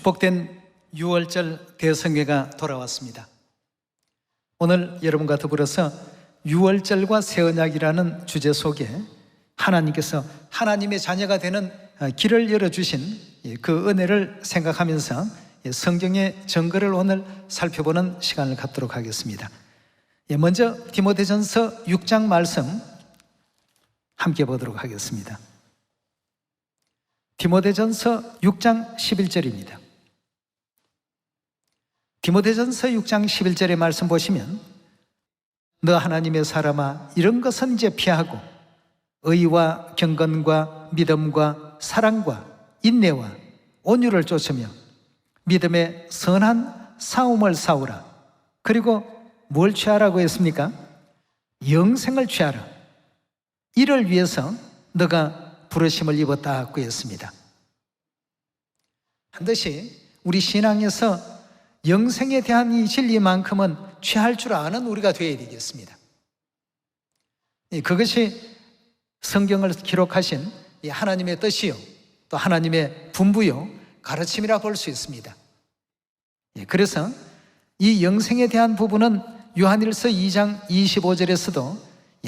축복된 6월절 대성회가 돌아왔습니다. 오늘 여러분과 더불어서 6월절과 새 언약이라는 주제 속에 하나님께서 하나님의 자녀가 되는 길을 열어주신 그 은혜를 생각하면서 성경의 증거를 오늘 살펴보는 시간을 갖도록 하겠습니다. 먼저 디모데전서 6장 말씀 함께 보도록 하겠습니다. 디모데전서 6장 11절입니다. 디모데전서 6장 11절의 말씀 보시면 너 하나님의 사람아 이런 것은 이제 피하고 의와 경건과 믿음과 사랑과 인내와 온유를 쫓으며 믿음의 선한 싸움을 싸우라. 그리고 뭘 취하라고 했습니까? 영생을 취하라. 이를 위해서 너가 부르심을 입었다고 했습니다. 반드시 우리 신앙에서 영생에 대한 이 진리만큼은 취할 줄 아는 우리가 되어야 되겠습니다. 그것이 성경을 기록하신 하나님의 뜻이요 또 하나님의 분부요 가르침이라 볼 수 있습니다. 그래서 이 영생에 대한 부분은 요한일서 2장 25절에서도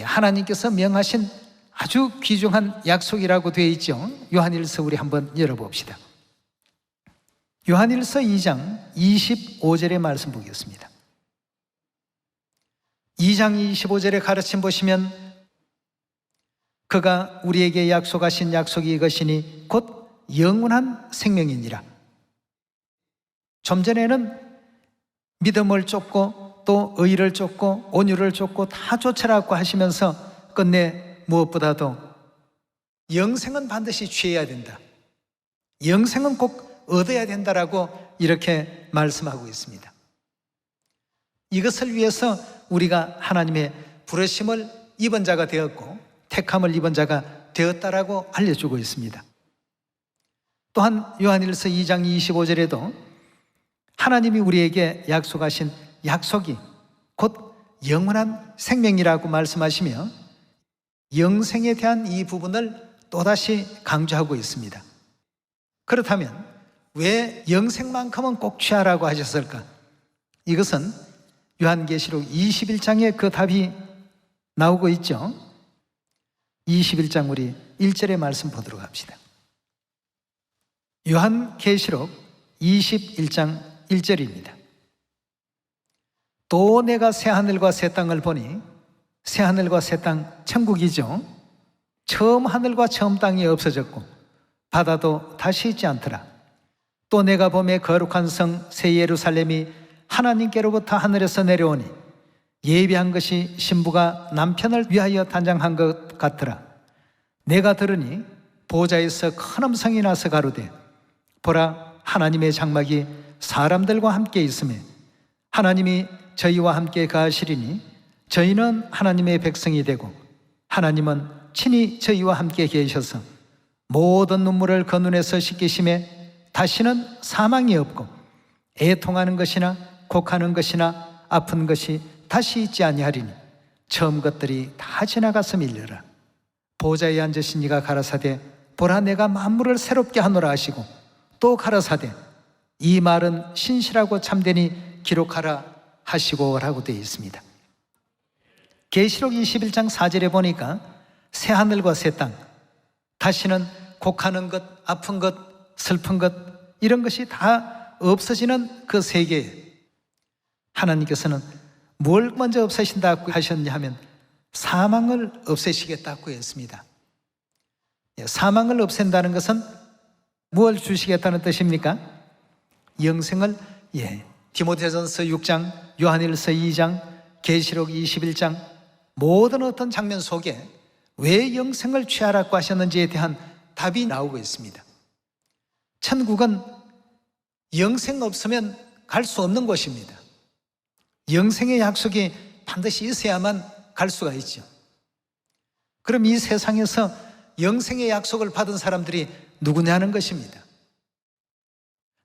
하나님께서 명하신 아주 귀중한 약속이라고 되어 있죠. 요한일서 우리 한번 열어봅시다. 요한일서 2장 25절의 말씀 보겠습니다. 2장 25절의 가르침 보시면 그가 우리에게 약속하신 약속이 이것이니 곧 영원한 생명이니라. 좀 전에는 믿음을 쫓고 또 의를 쫓고 온유를 쫓고 다 쫓으라고 하시면서 끝내 무엇보다도 영생은 반드시 취해야 된다. 영생은 꼭 얻어야 된다라고 이렇게 말씀하고 있습니다. 이것을 위해서 우리가 하나님의 부르심을 입은 자가 되었고 택함을 입은 자가 되었다라고 알려주고 있습니다. 또한 요한일서 2장 25절에도 하나님이 우리에게 약속하신 약속이 곧 영원한 생명이라고 말씀하시며 영생에 대한 이 부분을 또다시 강조하고 있습니다. 그렇다면 왜 영생만큼은 꼭 취하라고 하셨을까? 이것은 요한계시록 21장에 그 답이 나오고 있죠. 21장 우리 1절의 말씀 보도록 합시다. 요한계시록 21장 1절입니다. 또 내가 새하늘과 새 땅을 보니 새하늘과 새 땅 천국이죠. 처음 하늘과 처음 땅이 없어졌고 바다도 다시 있지 않더라. 또 내가 보매 거룩한 성 새 예루살렘이 하나님께로부터 하늘에서 내려오니 예비한 것이 신부가 남편을 위하여 단장한 것 같더라. 내가 들으니 보좌에서 큰 음성이 나서 가로되 보라 하나님의 장막이 사람들과 함께 있으매 하나님이 저희와 함께 가시리니 저희는 하나님의 백성이 되고 하나님은 친히 저희와 함께 계셔서 모든 눈물을 그 눈에서 씻기심에 다시는 사망이 없고 애통하는 것이나 곡하는 것이나 아픈 것이 다시 있지 아니하리니 처음 것들이 다 지나가서 밀려라. 보좌에 앉으신 이가 가라사대 보라 내가 만물을 새롭게 하노라 하시고 또 가라사대 이 말은 신실하고 참되니 기록하라 하시고 라고 되어 있습니다. 계시록 21장 4절에 보니까 새하늘과 새 땅, 다시는 곡하는 것, 아픈 것, 슬픈 것 이런 것이 다 없어지는 그 세계에 하나님께서는 뭘 먼저 없애신다고 하셨냐 하면 사망을 없애시겠다고 했습니다. 사망을 없앤다는 것은 무엇을 주시겠다는 뜻입니까? 영생을 디모데전서 6장, 요한일서 2장, 계시록 21장 모든 어떤 장면 속에 왜 영생을 취하라고 하셨는지에 대한 답이 나오고 있습니다. 천국은 영생 없으면 갈 수 없는 곳입니다. 영생의 약속이 반드시 있어야만 갈 수가 있죠. 그럼 이 세상에서 영생의 약속을 받은 사람들이 누구냐는 것입니다.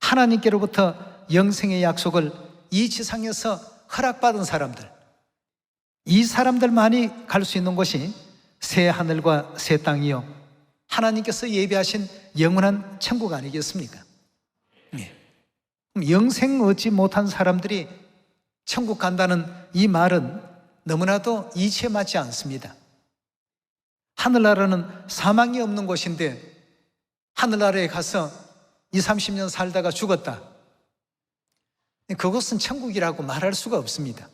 하나님께로부터 영생의 약속을 이 지상에서 허락받은 사람들, 이 사람들만이 갈 수 있는 곳이 새 하늘과 새 땅이요 하나님께서 예비하신 영원한 천국 아니겠습니까? 영생 얻지 못한 사람들이 천국 간다는 이 말은 너무나도 이치에 맞지 않습니다. 하늘나라는 사망이 없는 곳인데 하늘나라에 가서 20, 30년 살다가 죽었다. 그곳은 천국이라고 말할 수가 없습니다.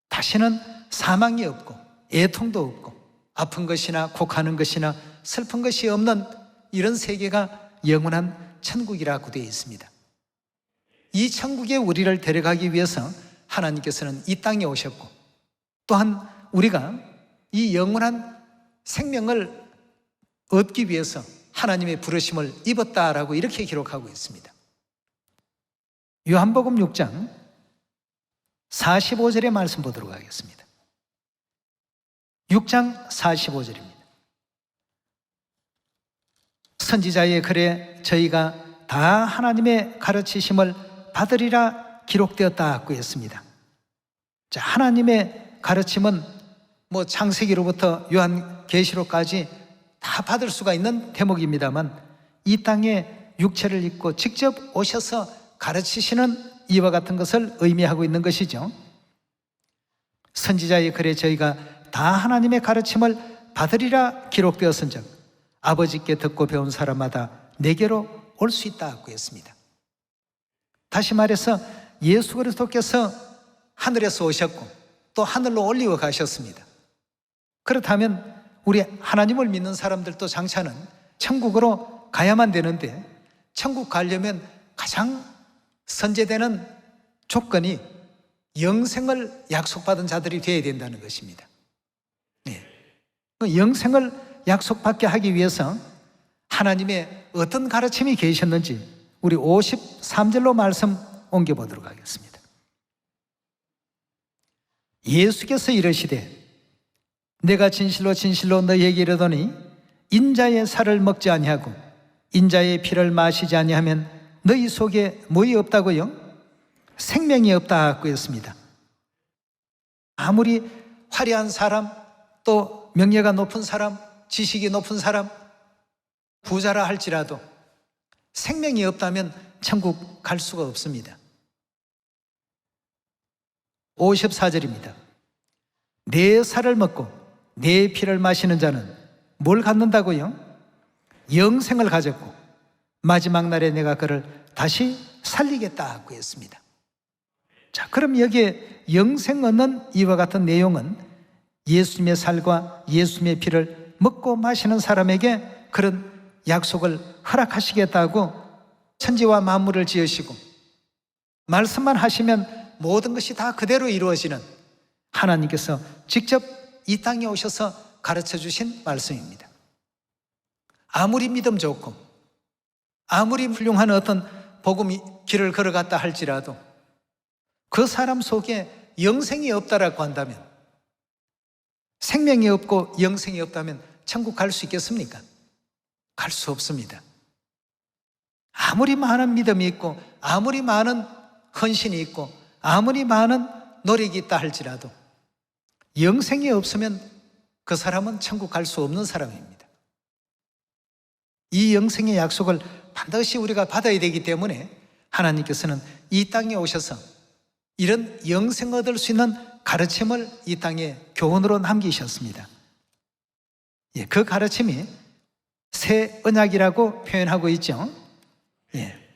다시는 사망이 없고 애통도 없고 아픈 것이나 곡하는 것이나 슬픈 것이 없는 이런 세계가 영원한 천국이라고 되어 있습니다. 이 천국에 우리를 데려가기 위해서 하나님께서는 이 땅에 오셨고 또한 우리가 이 영원한 생명을 얻기 위해서 하나님의 부르심을 입었다라고 이렇게 기록하고 있습니다. 요한복음 6장 45절의 말씀 보도록 하겠습니다. 6장 45절입니다. 선지자의 글에 저희가 다 하나님의 가르치심을 받으리라 기록되었다고 했습니다. 자, 하나님의 가르침은 창세기로부터 요한계시록까지 다 받을 수가 있는 대목입니다만 이 땅에 육체를 입고 직접 오셔서 가르치시는 이와 같은 것을 의미하고 있는 것이죠. 선지자의 글에 저희가 다 하나님의 가르침을 받으리라 기록되었은즉 아버지께 듣고 배운 사람마다 내게로 올 수 있다고 했습니다. 다시 말해서 예수 그리스도께서 하늘에서 오셨고 또 하늘로 올리고 가셨습니다. 그렇다면 우리 하나님을 믿는 사람들도 장차는 천국으로 가야만 되는데 천국 가려면 가장 선제되는 조건이 영생을 약속받은 자들이 되어야 된다는 것입니다. 영생을 약속받게 하기 위해서 하나님의 어떤 가르침이 계셨는지 우리 53절로 말씀 옮겨보도록 하겠습니다. 예수께서 이르시되 내가 진실로 진실로 너희에게 이르노니 인자의 살을 먹지 아니하고 인자의 피를 마시지 아니하면 너희 속에 뭐이 없다고요? 생명이 없다고 했습니다. 아무리 화려한 사람, 또 명예가 높은 사람, 지식이 높은 사람, 부자라 할지라도 생명이 없다면 천국 갈 수가 없습니다. 54절입니다. 내 살을 먹고 내 피를 마시는 자는 뭘 갖는다고요? 영생을 가졌고 마지막 날에 내가 그를 다시 살리겠다고 했습니다. 자, 그럼 여기에 영생 얻는 이와 같은 내용은 예수님의 살과 예수님의 피를 먹고 마시는 사람에게 그런 약속을 허락하시겠다고 천지와 만물을 지으시고 말씀만 하시면 모든 것이 다 그대로 이루어지는 하나님께서 직접 이 땅에 오셔서 가르쳐 주신 말씀입니다. 아무리 믿음 좋고 아무리 훌륭한 어떤 복음 길을 걸어갔다 할지라도 그 사람 속에 영생이 없다라고 한다면, 생명이 없고 영생이 없다면 천국 갈 수 있겠습니까? 갈 수 없습니다. 아무리 많은 믿음이 있고 아무리 많은 헌신이 있고 아무리 많은 노력이 있다 할지라도 영생이 없으면 그 사람은 천국 갈 수 없는 사람입니다. 이 영생의 약속을 반드시 우리가 받아야 되기 때문에 하나님께서는 이 땅에 오셔서 이런 영생 얻을 수 있는 가르침을 이 땅에 교훈으로 남기셨습니다. 그 가르침이 새 언약이라고 표현하고 있죠.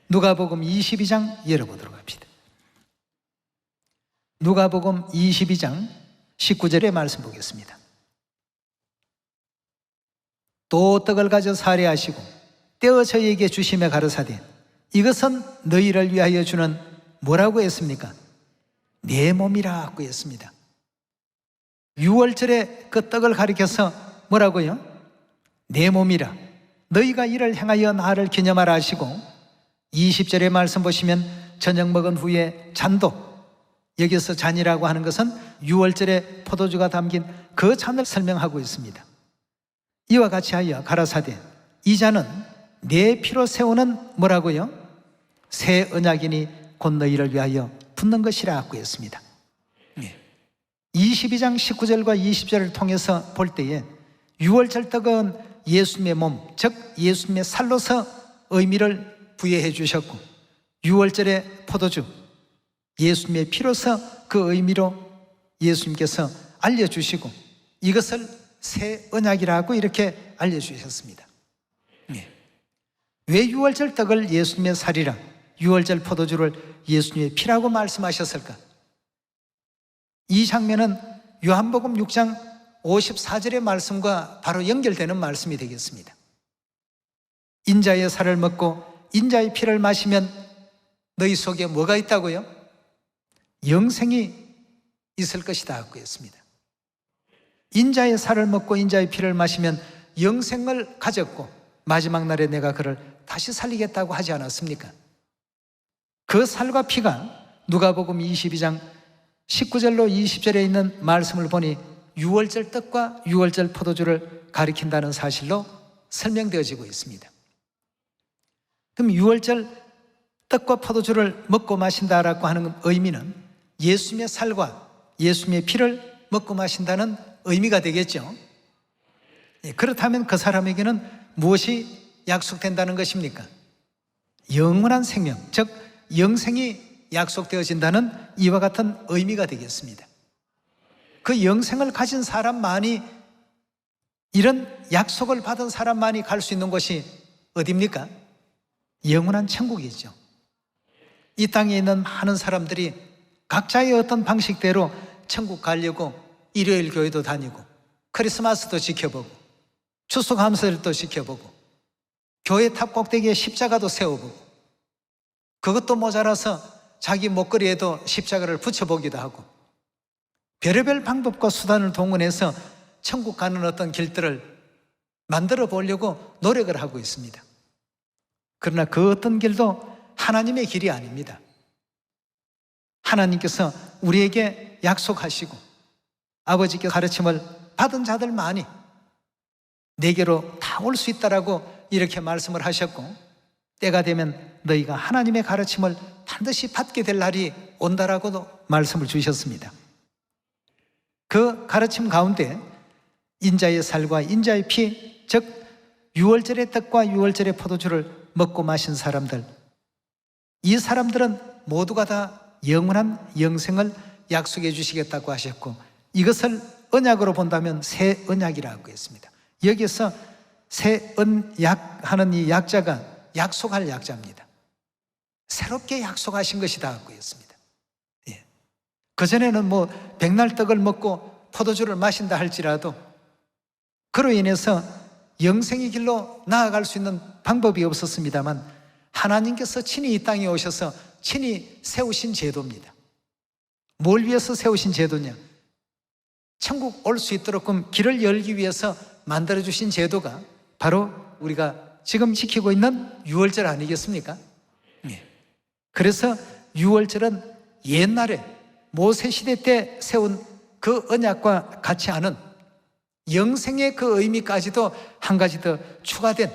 누가복음 22장 열어보도록 합시다. 누가복음 22장 19절의 말씀 보겠습니다. 또 떡을 가져 살해하시고 떼어 저희에게 주시며 가르사대 이것은 너희를 위하여 주는 뭐라고 했습니까? 내 몸이라고 했습니다. 유월절에 그 떡을 가리켜서 뭐라고요? 내 몸이라 너희가 이를 행하여 나를 기념하라 하시고 20절의 말씀 보시면 저녁 먹은 후에 잔도, 여기서 잔이라고 하는 것은 유월절에 포도주가 담긴 그 잔을 설명하고 있습니다. 이와 같이 하여 가라사대 이 잔은 내 피로 세우는 뭐라고요? 새 언약이니 곧 너희를 위하여 붓는 것이라고 했습니다. 22장 19절과 20절을 통해서 볼 때에 유월절 떡은 예수님의 몸, 즉 예수님의 살로서 의미를 부여해 주셨고 유월절의 포도주, 예수님의 피로서 그 의미로 예수님께서 알려주시고 이것을 새 언약이라고 이렇게 알려주셨습니다. 왜 유월절 떡을 예수님의 살이라, 유월절 포도주를 예수님의 피라고 말씀하셨을까? 이 장면은 요한복음 6장 54절의 말씀과 바로 연결되는 말씀이 되겠습니다. 인자의 살을 먹고 인자의 피를 마시면 너희 속에 뭐가 있다고요? 영생이 있을 것이다 하고 했습니다. 인자의 살을 먹고 인자의 피를 마시면 영생을 가졌고 마지막 날에 내가 그를 다시 살리겠다고 하지 않았습니까? 그 살과 피가 누가복음 22장 19절로 20절에 있는 말씀을 보니 유월절 떡과 유월절 포도주를 가리킨다는 사실로 설명되어지고 있습니다. 그럼 유월절 떡과 포도주를 먹고 마신다라고 하는 의미는 예수님의 살과 예수님의 피를 먹고 마신다는 의미가 되겠죠. 그렇다면 그 사람에게는 무엇이 약속된다는 것입니까? 영원한 생명, 즉 영생이 약속되어진다는 이와 같은 의미가 되겠습니다. 그 영생을 가진 사람만이, 이런 약속을 받은 사람만이 갈 수 있는 곳이 어디입니까? 영원한 천국이죠. 이 땅에 있는 많은 사람들이 각자의 어떤 방식대로 천국 가려고 일요일 교회도 다니고 크리스마스도 지켜보고 추수감사절도 지켜보고 교회 탑 꼭대기에 십자가도 세워보고 그것도 모자라서 자기 목걸이에도 십자가를 붙여보기도 하고 별의별 방법과 수단을 동원해서 천국 가는 어떤 길들을 만들어 보려고 노력을 하고 있습니다. 그러나 그 어떤 길도 하나님의 길이 아닙니다. 하나님께서 우리에게 약속하시고 아버지께 가르침을 받은 자들만이 내게로 다 올 수 있다라고 이렇게 말씀을 하셨고 때가 되면 너희가 하나님의 가르침을 반드시 받게 될 날이 온다라고도 말씀을 주셨습니다. 그 가르침 가운데 인자의 살과 인자의 피, 즉 유월절의 떡과 유월절의 포도주를 먹고 마신 사람들, 이 사람들은 모두가 다 영원한 영생을 약속해 주시겠다고 하셨고 이것을 언약으로 본다면 새 언약이라고 했습니다. 여기서 새 언약 하는 이 약자가 약속할 약자입니다. 새롭게 약속하신 것이다 하고 했습니다. 예. 그전에는 뭐 백날 떡을 먹고 포도주를 마신다 할지라도 그로 인해서 영생의 길로 나아갈 수 있는 방법이 없었습니다만 하나님께서 친히 이 땅에 오셔서 친히 세우신 제도입니다. 뭘 위해서 세우신 제도냐? 천국 올 수 있도록 길을 열기 위해서 만들어주신 제도가 바로 우리가 지금 지키고 있는 유월절 아니겠습니까? 그래서 유월절은 옛날에 모세시대 때 세운 그 언약과 같이 하는 영생의 그 의미까지도 한 가지 더 추가된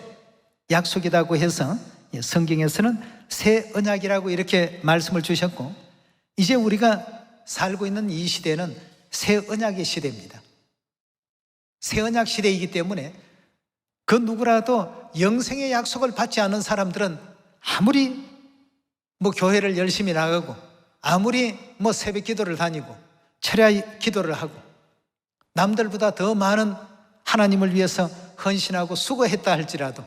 약속이라고 해서 성경에서는 새 언약이라고 이렇게 말씀을 주셨고 이제 우리가 살고 있는 이 시대는 새 언약의 시대입니다. 새 언약 시대이기 때문에 그 누구라도 영생의 약속을 받지 않은 사람들은 아무리 뭐 교회를 열심히 나가고 아무리 뭐 새벽 기도를 다니고 철야 기도를 하고 남들보다 더 많은 하나님을 위해서 헌신하고 수고했다 할지라도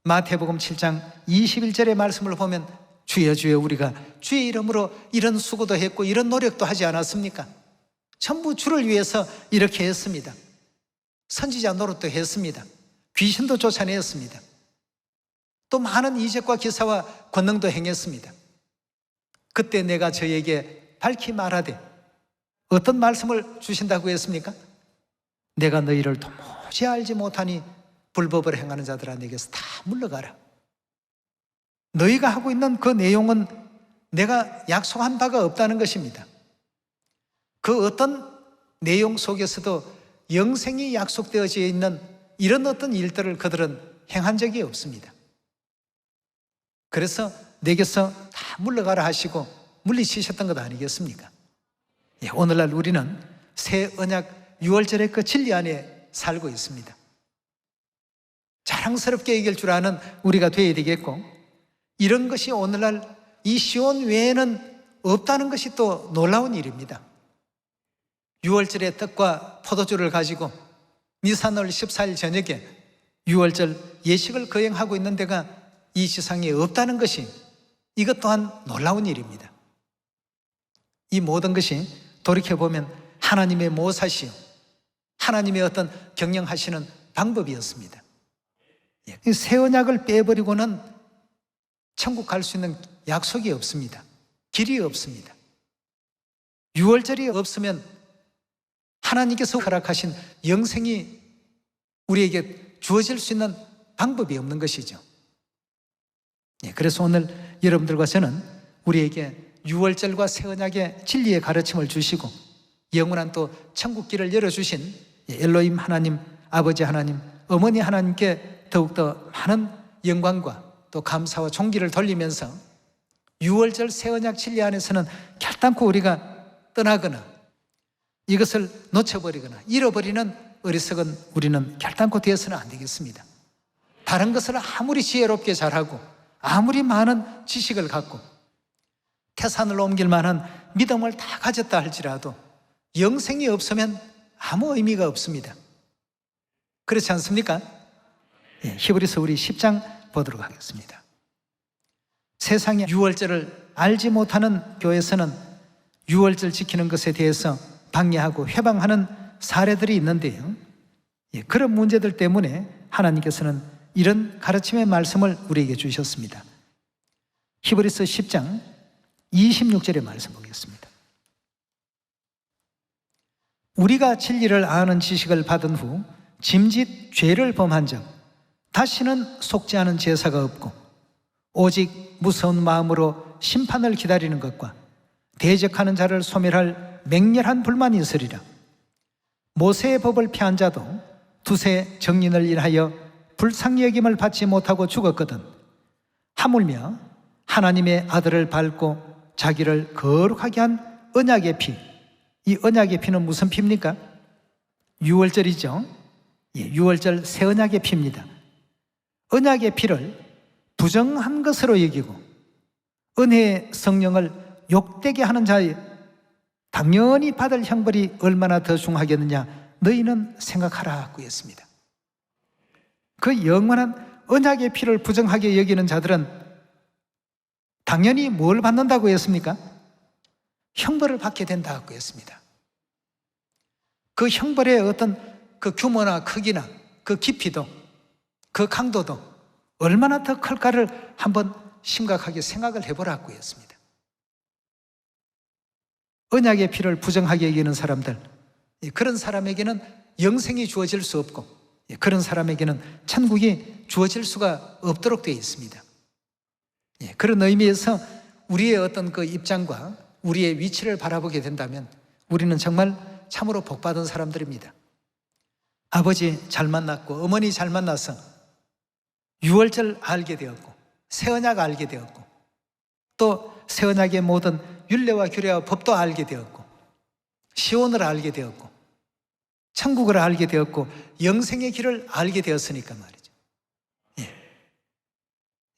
마태복음 7장 21절의 말씀을 보면 주여 주여 우리가 주의 이름으로 이런 수고도 했고 이런 노력도 하지 않았습니까? 전부 주를 위해서 이렇게 했습니다. 선지자 노릇도 했습니다. 귀신도 쫓아내었습니다. 또 많은 이적과 기사와 권능도 행했습니다. 그때 내가 저에게 밝히 말하되 어떤 말씀을 주신다고 했습니까? 내가 너희를 도무지 알지 못하니 불법을 행하는 자들아 내게서 다 물러가라. 너희가 하고 있는 그 내용은 내가 약속한 바가 없다는 것입니다. 그 어떤 내용 속에서도 영생이 약속되어져 있는 이런 어떤 일들을 그들은 행한 적이 없습니다. 그래서 내게서 다 물러가라 하시고 물리치셨던 것 아니겠습니까? 예, 오늘날 우리는 새 언약 유월절의 그 진리 안에 살고 있습니다. 자랑스럽게 이길 줄 아는 우리가 되어야 되겠고 이런 것이 오늘날 이 시온 외에는 없다는 것이 또 놀라운 일입니다. 6월절에 떡과 포도주를 가지고 니산월 14일 저녁에 6월절 예식을 거행하고 있는 데가 이 세상에 없다는 것이, 이것 또한 놀라운 일입니다. 이 모든 것이 돌이켜보면 하나님의 모사시요, 하나님의 어떤 경영하시는 방법이었습니다. 새 언약을 빼버리고는 천국 갈 수 있는 약속이 없습니다. 길이 없습니다. 6월절이 없으면 하나님께서 허락하신 영생이 우리에게 주어질 수 있는 방법이 없는 것이죠. 그래서 오늘 여러분들과 저는 우리에게 6월절과 새 언약의 진리의 가르침을 주시고 영원한 또 천국길을 열어주신 엘로힘 하나님, 아버지 하나님, 어머니 하나님께 더욱더 많은 영광과 또 감사와 존귀를 돌리면서 6월절 새 언약 진리 안에서는 결단코 우리가 떠나거나 이것을 놓쳐버리거나 잃어버리는 어리석은 우리는 결단코 되어서는 안 되겠습니다. 다른 것을 아무리 지혜롭게 잘하고 아무리 많은 지식을 갖고 태산을 옮길 만한 믿음을 다 가졌다 할지라도 영생이 없으면 아무 의미가 없습니다. 그렇지 않습니까? 히브리서 우리 10장 보도록 하겠습니다. 세상에 6월절을 알지 못하는 교회에서는 6월절 지키는 것에 대해서 방해하고 회방하는 사례들이 있는데요, 그런 문제들 때문에 하나님께서는 이런 가르침의 말씀을 우리에게 주셨습니다. 히브리서 10장 26절의 말씀 보겠습니다. 우리가 진리를 아는 지식을 받은 후 짐짓 죄를 범한 적 다시는 속지 않은 제사가 없고 오직 무서운 마음으로 심판을 기다리는 것과 대적하는 자를 소멸할 맹렬한 불만이 있으리라. 모세의 법을 피한 자도 두세 정인을 인하여 불쌍히 여김을 받지 못하고 죽었거든 하물며 하나님의 아들을 밟고 자기를 거룩하게 한 언약의 피, 이 언약의 피는 무슨 피입니까? 6월절이죠. 6월절 새 언약의 피입니다. 언약의 피를 부정한 것으로 여기고 은혜의 성령을 욕되게 하는 자의 당연히 받을 형벌이 얼마나 더 중하겠느냐 너희는 생각하라고 했습니다. 그 영원한 언약의 피를 부정하게 여기는 자들은 당연히 뭘 받는다고 했습니까? 형벌을 받게 된다고 했습니다. 그 형벌의 어떤 그 규모나 크기나 그 깊이도 그 강도도 얼마나 더 클까를 한번 심각하게 생각을 해보라고 했습니다. 언약의 피를 부정하게 여기는 사람들, 그런 사람에게는 영생이 주어질 수 없고 그런 사람에게는 천국이 주어질 수가 없도록 되어 있습니다. 그런 의미에서 우리의 어떤 그 입장과 우리의 위치를 바라보게 된다면 우리는 정말 참으로 복받은 사람들입니다. 아버지 잘 만났고 어머니 잘 만나서 6월절 알게 되었고 새 언약 알게 되었고 또 새 언약의 모든 율례와 규례와 법도 알게 되었고 시온을 알게 되었고 천국을 알게 되었고 영생의 길을 알게 되었으니까 말이죠.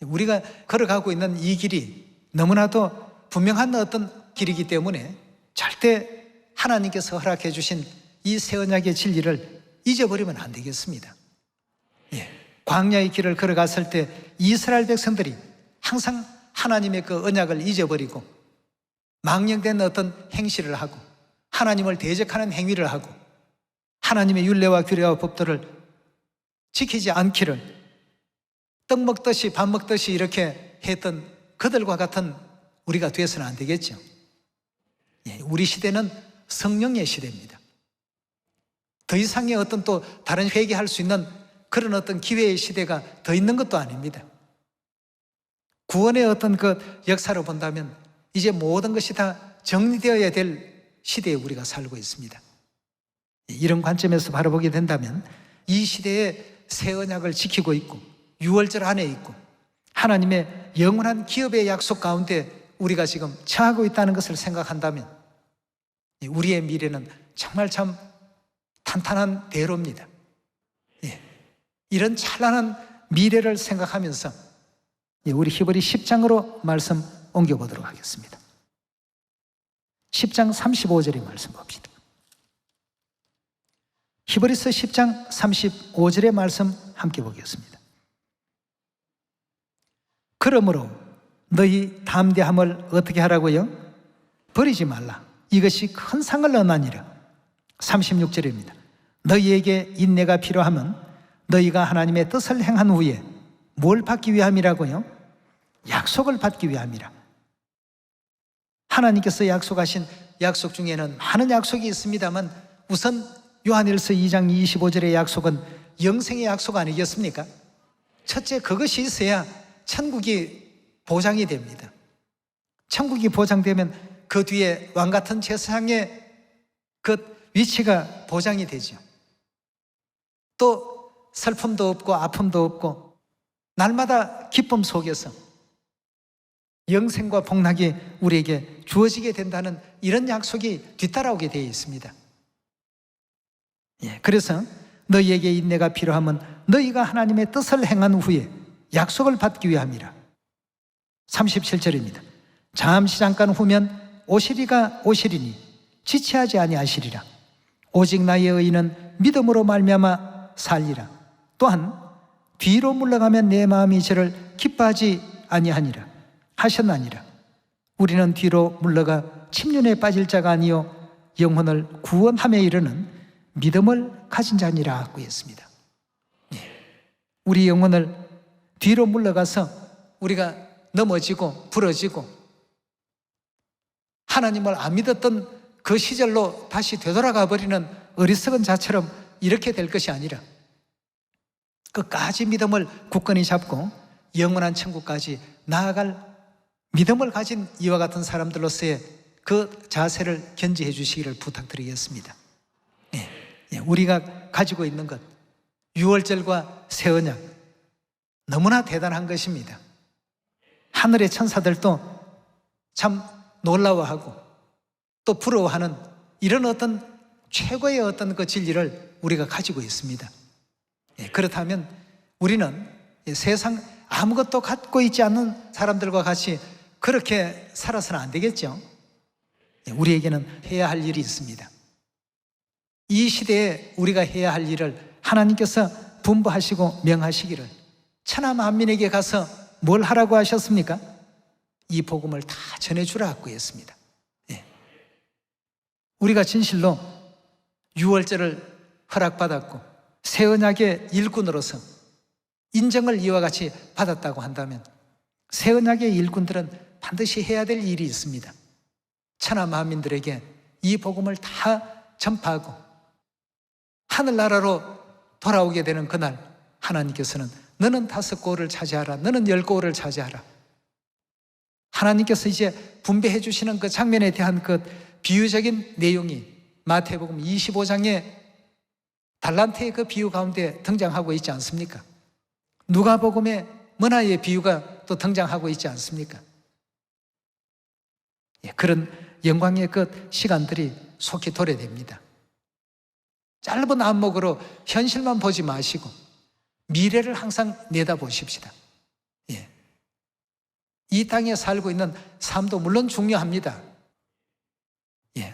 우리가 걸어가고 있는 이 길이 너무나도 분명한 어떤 길이기 때문에 절대 하나님께서 허락해 주신 이 새 언약의 진리를 잊어버리면 안 되겠습니다. 광야의 길을 걸어갔을 때 이스라엘 백성들이 항상 하나님의 그 언약을 잊어버리고 망령된 어떤 행실을 하고 하나님을 대적하는 행위를 하고 하나님의 율례와 규례와 법도를 지키지 않기를 떡 먹듯이 밥 먹듯이 이렇게 했던 그들과 같은 우리가 되어서는 안 되겠죠. 우리 시대는 성령의 시대입니다. 더 이상의 어떤 또 다른 회개할 수 있는 그런 어떤 기회의 시대가 더 있는 것도 아닙니다. 구원의 어떤 그 역사로 본다면 이제 모든 것이 다 정리되어야 될 시대에 우리가 살고 있습니다. 이런 관점에서 바라보게 된다면 이 시대에 새 언약을 지키고 있고 6월절 안에 있고 하나님의 영원한 기업의 약속 가운데 우리가 지금 처하고 있다는 것을 생각한다면 우리의 미래는 정말 참 탄탄한 대로입니다. 이런 찬란한 미래를 생각하면서 우리 히브리 10장으로 말씀 옮겨보도록 하겠습니다. 10장 35절의 말씀 봅시다. 히브리서 10장 35절의 말씀 함께 보겠습니다. 그러므로 너희 담대함을 어떻게 하라고요? 버리지 말라. 이것이 큰 상을 얻나니라. 36절입니다. 너희에게 인내가 필요하면 너희가 하나님의 뜻을 행한 후에 뭘 받기 위함이라고요? 약속을 받기 위함이라. 하나님께서 약속하신 약속 중에는 많은 약속이 있습니다만 우선 요한일서 2장 25절의 약속은 영생의 약속 아니겠습니까? 첫째, 그것이 있어야 천국이 보장이 됩니다. 천국이 보장되면 그 뒤에 왕같은 제사장의 그 위치가 보장이 되죠. 또 슬픔도 없고 아픔도 없고 날마다 기쁨 속에서 영생과 복락이 우리에게 주어지게 된다는 이런 약속이 뒤따라오게 되어 있습니다. 그래서 너희에게 인내가 필요하면 너희가 하나님의 뜻을 행한 후에 약속을 받기 위함이라. 37절입니다. 잠시 잠깐 후면 오시리가 오시리니 지체하지 아니하시리라. 오직 나의 의인은 믿음으로 말미암아 살리라. 또한 뒤로 물러가면 내 마음이 저를 기뻐하지 아니하니라 하셨나니라. 우리는 뒤로 물러가 침륜에 빠질 자가 아니요 영혼을 구원함에 이르는 믿음을 가진 자니라 하고 했습니다. 우리 영혼을 뒤로 물러가서 우리가 넘어지고 부러지고 하나님을 안 믿었던 그 시절로 다시 되돌아가 버리는 어리석은 자처럼 이렇게 될 것이 아니라 끝까지 믿음을 굳건히 잡고 영원한 천국까지 나아갈 믿음을 가진 이와 같은 사람들로서의 그 자세를 견지해 주시기를 부탁드리겠습니다. 우리가 가지고 있는 것, 유월절과 새 언약 너무나 대단한 것입니다. 하늘의 천사들도 참 놀라워하고 또 부러워하는 이런 어떤 최고의 어떤 그 진리를 우리가 가지고 있습니다. 그렇다면 우리는 세상 아무것도 갖고 있지 않는 사람들과 같이 그렇게 살아서는 안 되겠죠. 우리에게는 해야 할 일이 있습니다. 이 시대에 우리가 해야 할 일을 하나님께서 분부하시고 명하시기를 천하 만민에게 가서 뭘 하라고 하셨습니까? 이 복음을 다 전해주라고 했습니다. 우리가 진실로 유월절을 허락받았고 새 언약의 일꾼으로서 인정을 이와 같이 받았다고 한다면 새 언약의 일꾼들은 반드시 해야 될 일이 있습니다. 천하 만민들에게 이 복음을 다 전파하고 하늘나라로 돌아오게 되는 그날 하나님께서는 너는 5고을을 차지하라, 너는 10고을을 차지하라. 하나님께서 이제 분배해 주시는 그 장면에 대한 그 비유적인 내용이 마태복음 25장의 달란트의 그 비유 가운데 등장하고 있지 않습니까? 누가복음의 문화의 비유가 또 등장하고 있지 않습니까? 그런 영광의 그 시간들이 속히 도래됩니다. 짧은 안목으로 현실만 보지 마시고 미래를 항상 내다보십시다. 이 땅에 살고 있는 삶도 물론 중요합니다.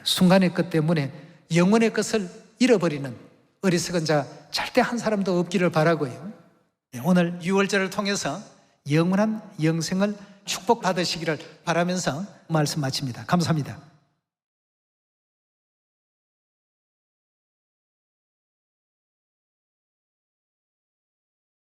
순간의 것 때문에 영혼의 것을 잃어버리는 어리석은 자 절대 한 사람도 없기를 바라고요. 오늘 유월절을 통해서 영원한 영생을 축복받으시기를 바라면서 말씀 마칩니다. 감사합니다.